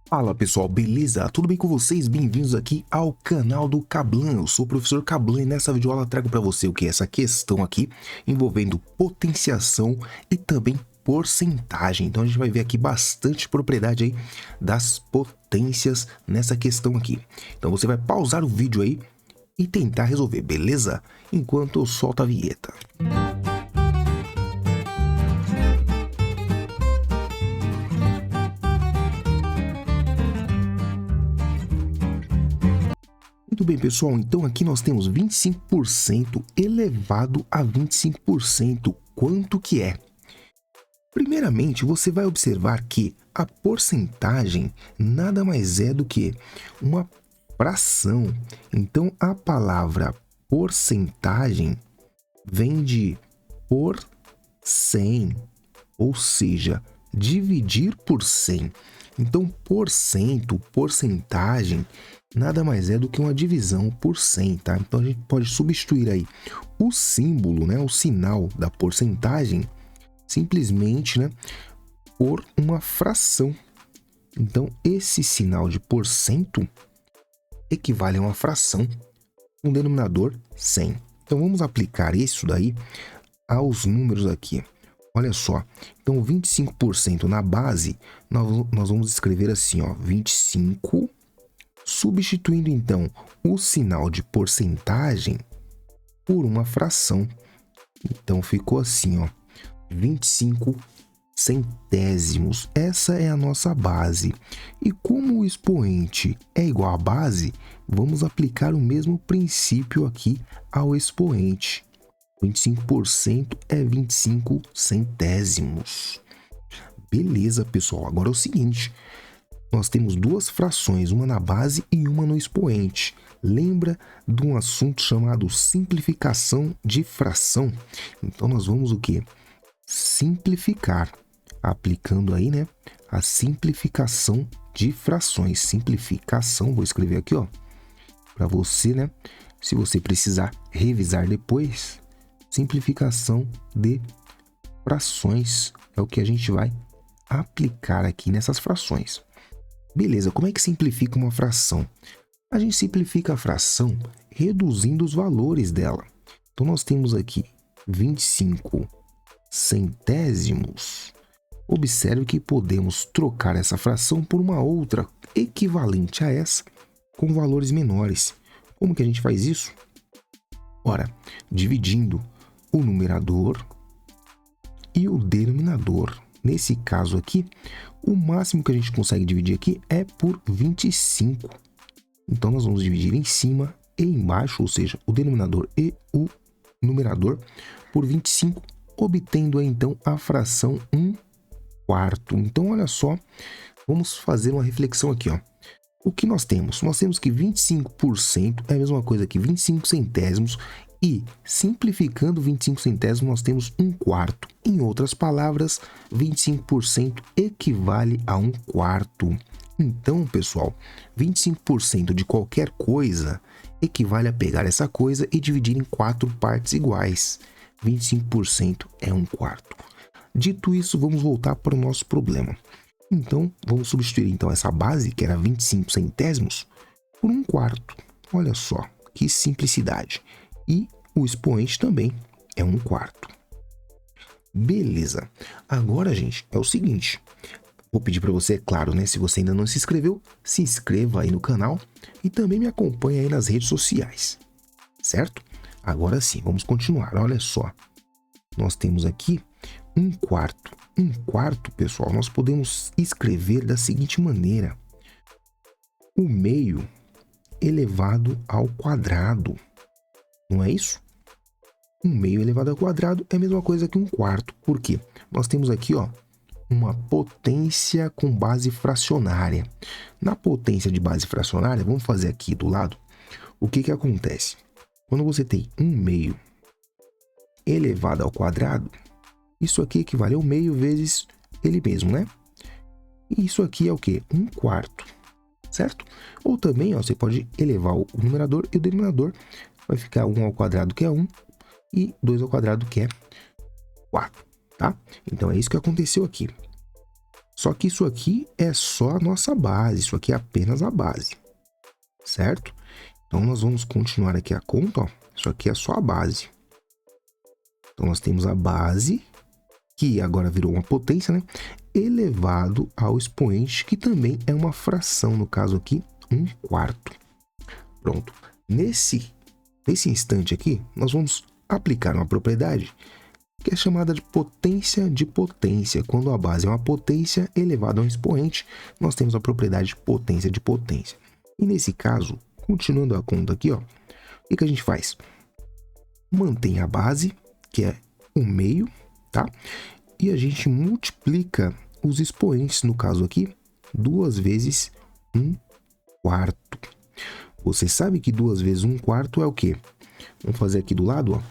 Fala pessoal, beleza? Tudo bem com vocês? Bem-vindos aqui ao canal do Kablan. Eu sou o professor Kablan e nessa videoaula eu trago para você o que é essa questão aqui envolvendo potenciação e também porcentagem. Então a gente vai ver aqui bastante propriedade aí das potências nessa questão aqui. Então você vai pausar o vídeo aí e tentar resolver, beleza? Enquanto eu solto a vinheta. Muito bem, pessoal, então aqui nós temos 25% elevado a 25%. Quanto que é? Primeiramente, você vai observar que a porcentagem nada mais é do que uma fração. Então, a palavra porcentagem vem de por 100, ou seja, dividir por 100. Então, porcentagem, nada mais é do que uma divisão por 100, tá? Então, a gente pode substituir aí o símbolo, né, o sinal da porcentagem, simplesmente, né, por uma fração. Então, esse sinal de porcento equivale a uma fração, um denominador 100. Então, vamos aplicar isso daí aos números aqui. Olha só, então 25% na base, nós vamos escrever assim, ó, 25, substituindo então o sinal de porcentagem por uma fração. Então ficou assim, ó, 25 centésimos. Essa é a nossa base. E como o expoente é igual à base, vamos aplicar o mesmo princípio aqui ao expoente. 25% é 25 centésimos. Beleza, pessoal. Agora é o seguinte, nós temos duas frações, uma na base e uma no expoente. Lembra de um assunto chamado simplificação de fração? Então nós vamos o quê? Simplificar, aplicando aí, né, a simplificação de frações. Simplificação, vou escrever aqui, ó, para você, né, se você precisar revisar depois. Simplificação de frações é o que a gente vai aplicar aqui nessas frações. Beleza, como é que simplifica uma fração? A gente simplifica a fração reduzindo os valores dela. Então, nós temos aqui 25 centésimos. Observe que podemos trocar essa fração por uma outra equivalente a essa com valores menores. Como que a gente faz isso? Ora, dividindo o numerador e o denominador. Nesse caso aqui, o máximo que a gente consegue dividir aqui é por 25. Então, nós vamos dividir em cima e embaixo, ou seja, o denominador e o numerador, por 25, obtendo aí, então, a fração 1/4. Então, olha só, vamos fazer uma reflexão aqui, ó. O que nós temos? Nós temos que 25% é a mesma coisa que 25 centésimos e, simplificando 25 centésimos, nós temos 1/4. Em outras palavras, 25% equivale a 1/4. Então, pessoal, 25% de qualquer coisa equivale a pegar essa coisa e dividir em 4 partes iguais. 25% é 1/4. Dito isso, vamos voltar para o nosso problema. Então, vamos substituir então essa base, que era 25 centésimos, por 1/4. Olha só, que simplicidade. E o expoente também é 1/4. Beleza. Agora, gente, é o seguinte. Vou pedir para você, é claro, né? Se você ainda não se inscreveu, se inscreva aí no canal e também me acompanhe aí nas redes sociais, certo? Agora sim, vamos continuar. Olha só. Nós temos aqui 1/4. 1/4, pessoal, nós podemos escrever da seguinte maneira: o meio elevado ao quadrado. Não é isso? 1 meio elevado ao quadrado é a mesma coisa que 1/4. Por quê? Nós temos aqui, ó, uma potência com base fracionária. Na potência de base fracionária, vamos fazer aqui do lado, o que acontece? Quando você tem 1 meio elevado ao quadrado, isso aqui equivale ao meio vezes ele mesmo, né? E isso aqui é o quê? 1/4, certo? Ou também, ó, você pode elevar o numerador e o denominador. Vai ficar 1 ao quadrado, que é 1, e 2 ao quadrado, que é 4, tá? Então, é isso que aconteceu aqui. Só que isso aqui é só a nossa base, isso aqui é apenas a base, certo? Então, nós vamos continuar aqui a conta, ó. Isso aqui é só a base. Então, nós temos a base, que agora virou uma potência, né? Elevado ao expoente, que também é uma fração, no caso aqui, 1/4. Pronto. Nesse instante aqui, nós vamos aplicar uma propriedade que é chamada de potência de potência. Quando a base é uma potência elevada a um expoente, nós temos a propriedade de potência de potência. E nesse caso, continuando a conta aqui, ó, o que a gente faz? Mantém a base, que é 1/2, tá? E a gente multiplica os expoentes, no caso aqui, 2 vezes 1/4. Você sabe que 2 vezes 1/4 é o quê? Vamos fazer aqui do lado, ó.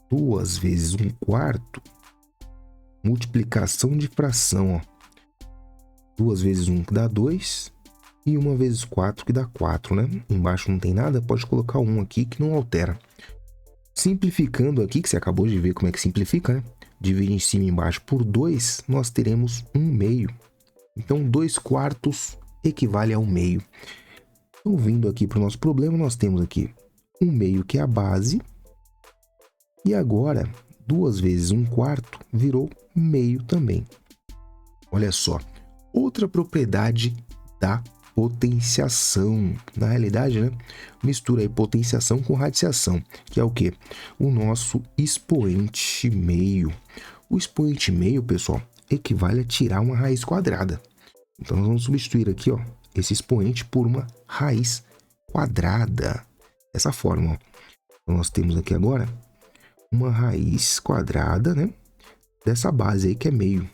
2 vezes 1/4, multiplicação de fração, ó. 2 vezes 1 que dá 2 e 1 vezes 4 que dá 4, né? Embaixo não tem nada, pode colocar 1 aqui que não altera. Simplificando aqui, que você acabou de ver como é que simplifica, né? Divide em cima e embaixo por 2, nós teremos 1/2. Então, 2/4 equivale a 1/2. Então, vindo aqui para o nosso problema, nós temos aqui 1/2 que é a base. E agora, 2 vezes 1/4 virou meio também. Olha só, outra propriedade da potenciação. Na realidade, né, mistura aí potenciação com radiciação, que é o quê? O nosso expoente meio. O expoente meio, pessoal, equivale a tirar uma raiz quadrada. Então, nós vamos substituir aqui, ó, esse expoente por uma raiz quadrada. Dessa forma, ó. Então, nós temos aqui agora uma raiz quadrada, né, dessa base aí que é meio.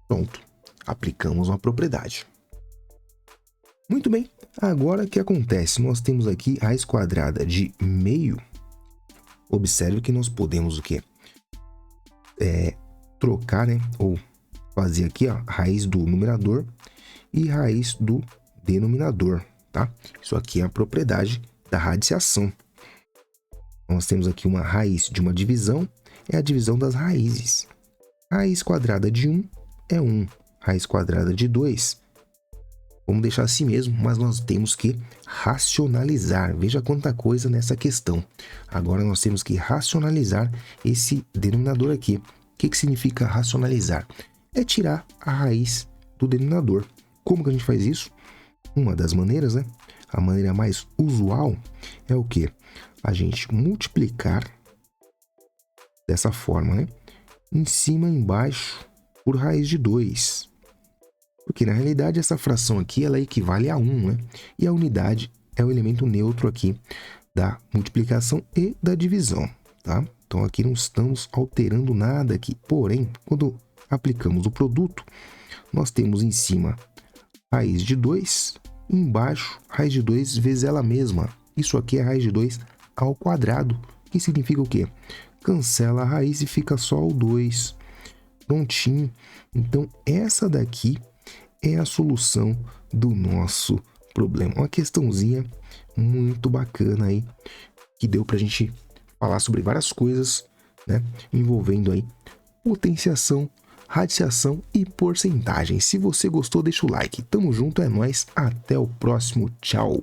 Pronto, aplicamos uma propriedade. Muito bem, agora o que acontece? Nós temos aqui raiz quadrada de meio. Observe que nós podemos o quê? Trocar, né, ou fazer aqui, ó, raiz do numerador e raiz do denominador, tá? Isso aqui é a propriedade da radiciação. Nós temos aqui uma raiz de uma divisão, é a divisão das raízes. Raiz quadrada de 1 é 1. Raiz quadrada de 2, vamos deixar assim mesmo, mas nós temos que racionalizar. Veja quanta coisa nessa questão. Agora nós temos que racionalizar esse denominador aqui. O que significa racionalizar? É tirar a raiz do denominador. Como que a gente faz isso? Uma das maneiras, né? A maneira mais usual é o quê? A gente multiplicar dessa forma, né? Em cima e embaixo por raiz de 2. Porque na realidade essa fração aqui ela equivale a 1, né? E a unidade é o elemento neutro aqui da multiplicação e da divisão, tá? Então aqui não estamos alterando nada aqui. Porém, quando aplicamos o produto, nós temos em cima raiz de 2 e embaixo raiz de 2 vezes ela mesma. Isso aqui é raiz de 2 ao quadrado, que significa o quê? Cancela a raiz e fica só o 2. Prontinho. Então essa daqui é a solução do nosso problema. Uma questãozinha muito bacana aí, que deu pra gente falar sobre várias coisas, né? Envolvendo aí potenciação, radiciação e porcentagem. Se você gostou, deixa o like. Tamo junto, é nóis. Até o próximo. Tchau.